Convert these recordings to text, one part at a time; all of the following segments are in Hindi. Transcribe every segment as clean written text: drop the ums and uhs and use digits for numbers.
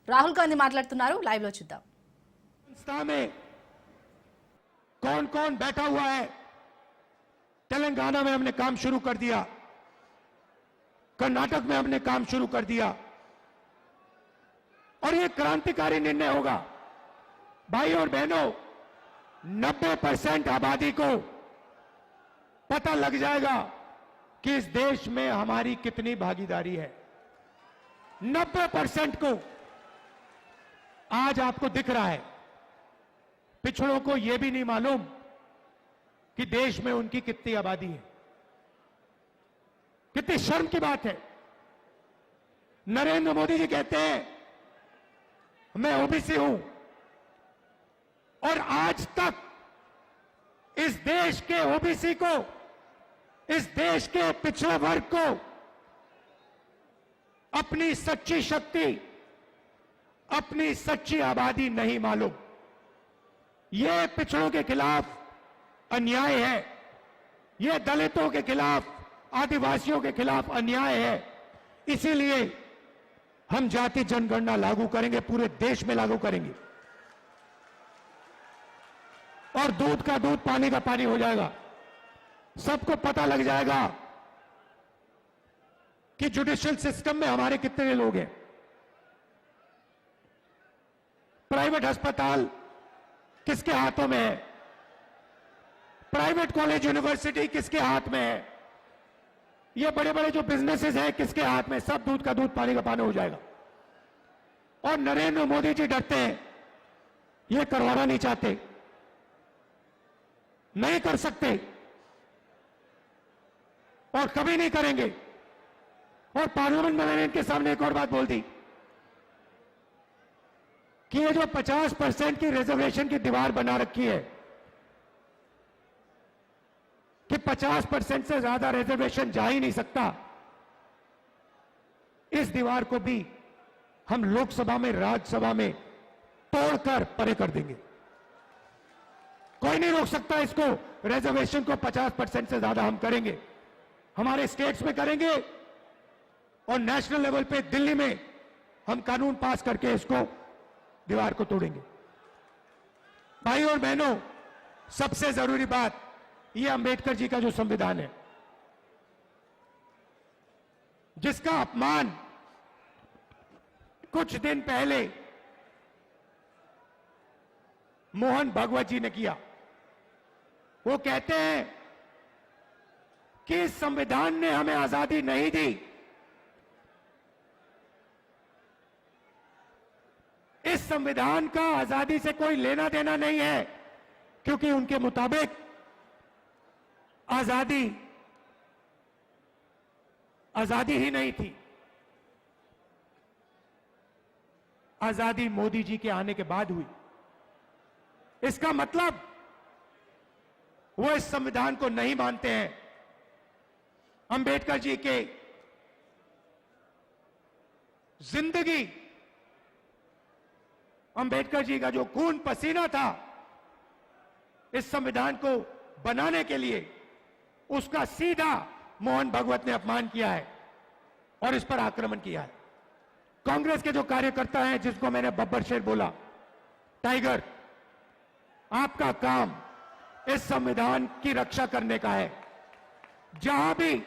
రాహుల్ గాంధీ మాట్లాడుతున్నారు, లైవ్ లో చూద్దాం. संस्था में कौन कौन बैठा हुआ है? तेलंगाना में हमने काम शुरू कर दिया, कर्नाटक में हमने काम शुरू कर दिया और ये क्रांतिकारी निर्णय होगा. भाई और बहनों, 90% आबादी को पता लग जाएगा कि इस देश में हमारी कितनी भागीदारी है. 90% को आज आपको दिख रहा है. पिछड़ों को यह भी नहीं मालूम कि देश में उनकी कितनी आबादी है. कितनी शर्म की बात है. नरेंद्र मोदी जी कहते हैं मैं ओबीसी हूं और आज तक इस देश के ओबीसी को, इस देश के पिछड़े वर्ग को अपनी सच्ची शक्ति, अपनी सच्ची आबादी नहीं मालूम. यह पिछड़ों के खिलाफ अन्याय है, यह दलितों के खिलाफ, आदिवासियों के खिलाफ अन्याय है. इसीलिए हम जाति जनगणना लागू करेंगे, पूरे देश में लागू करेंगे और दूध का दूध, पानी का पानी हो जाएगा. सबको पता लग जाएगा कि जुडिशियल सिस्टम में हमारे कितने लोग हैं. प्राइवेट अस्पताल किसके हाथों में है? प्राइवेट कॉलेज यूनिवर्सिटी किसके हाथ में है? ये बड़े बड़े जो बिजनेसेस हैं किसके हाथ में? सब दूध का दूध, पानी का पानी हो जाएगा. और नरेंद्र मोदी जी डरते हैं, ये करवाना नहीं चाहते, नहीं कर सकते और कभी नहीं करेंगे. और पार्लियामेंट में मैंने इनके सामने एक और बात बोल दी कि ये जो 50% की रिजर्वेशन की दीवार बना रखी है कि 50% से ज्यादा रिजर्वेशन जा ही नहीं सकता, इस दीवार को भी हम लोकसभा में, राज्यसभा में तोड़कर परे कर देंगे. कोई नहीं रोक सकता इसको. रिजर्वेशन को 50% से ज्यादा हम करेंगे, हमारे स्टेट्स में करेंगे और नेशनल लेवल पे दिल्ली में हम कानून पास करके इसको, दीवार को तोड़ेंगे. भाई और बहनों, सबसे जरूरी बात, यह अंबेडकर जी का जो संविधान है, जिसका अपमान कुछ दिन पहले मोहन भागवत जी ने किया. वो कहते हैं कि इस संविधान ने हमें आजादी नहीं दी, इस संविधान का आजादी से कोई लेना देना नहीं है, क्योंकि उनके मुताबिक आजादी ही नहीं थी. आजादी मोदी जी के आने के बाद हुई. इसका मतलब वो इस संविधान को नहीं मानते हैं. अंबेडकर जी के जिंदगी, अंबेडकर जी का जो खून पसीना था इस संविधान को बनाने के लिए, उसका सीधा मोहन भागवत ने अपमान किया है और इस पर आक्रमण किया है. कांग्रेस के जो कार्यकर्ता हैं, जिसको मैंने बब्बर शेर बोला, टाइगर, आपका काम इस संविधान की रक्षा करने का है. जहां भी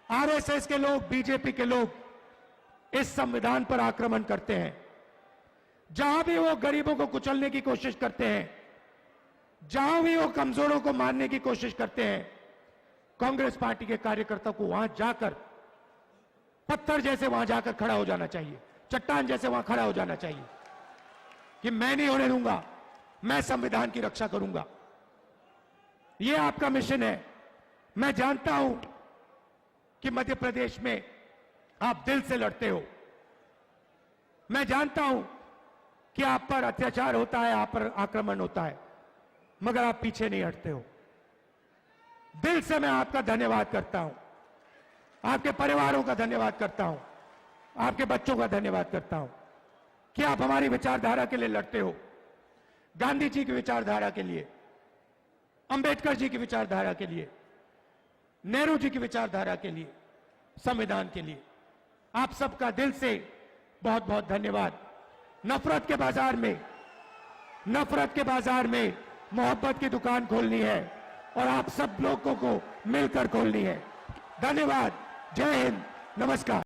आरएसएस के लोग, बीजेपी के लोग इस संविधान पर आक्रमण करते हैं, जहां भी वो गरीबों को कुचलने की कोशिश करते हैं, जहां भी वो कमजोरों को मारने की कोशिश करते हैं, कांग्रेस पार्टी के कार्यकर्ता को वहां जाकर, पत्थर जैसे वहां जाकर खड़ा हो जाना चाहिए, चट्टान जैसे वहां खड़ा हो जाना चाहिए कि मैं नहीं होने दूंगा, मैं संविधान की रक्षा करूंगा. यह आपका मिशन है. मैं जानता हूं कि मध्य प्रदेश में आप दिल से लड़ते हो. मैं जानता हूं कि आप पर अत्याचार होता है, आप पर आक्रमण होता है, मगर आप पीछे नहीं हटते हो. दिल से मैं आपका धन्यवाद करता हूं, आपके परिवारों का धन्यवाद करता हूं, आपके बच्चों का धन्यवाद करता हूं कि आप हमारी विचारधारा के लिए लड़ते हो. गांधी जी की विचारधारा के लिए, अंबेडकर जी की विचारधारा के लिए, नेहरू जी की विचारधारा के लिए, संविधान के लिए. आप सबका दिल से बहुत बहुत धन्यवाद. नफरत के बाजार में मोहब्बत की दुकान खोलनी है और आप सब लोगों को मिलकर खोलनी है। धन्यवाद। जय हिंद। नमस्कार।